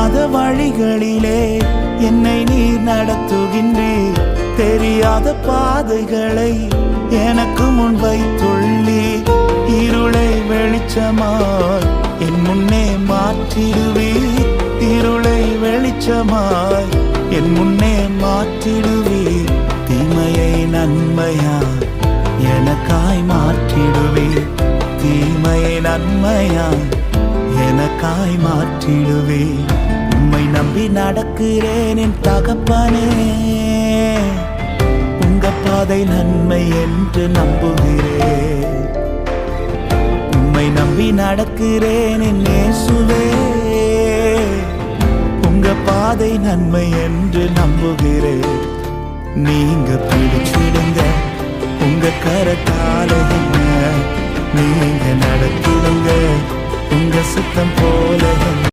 தெரியாத வழிகளிலே என்னை நீர் நடத்துகின்றீர். தெரியாத பாதைகளை எனக்கு முன் வைத்துள்ளீர். இருளை வெளிச்சமாய் என் முன்னே மாற்றிடுவீர். இருளை வெளிச்சமாய் என் முன்னே மாற்றிடுவீர். தீமையை நன்மையாய் எனக்காய் மாற்றிடுவீர். தீமையை நன்மையாய் எனக்காய் மாற்றிடுவீர். உம்மை நம்பி நடக்கிறேன் என் தகப்பனே. உங்க பாதை நன்மை என்று நம்புகிறேன். உம்மை நம்பி நடக்கிறேன் என் இயேசுவே. உங்க பாதை நன்மை என்று நம்புகிறேன். நீங்க பிடிச்சிடுங்க உங்க கரத்தால என்ன. நீங்க நடத்திடுங்க உங்க சித்தம் போல.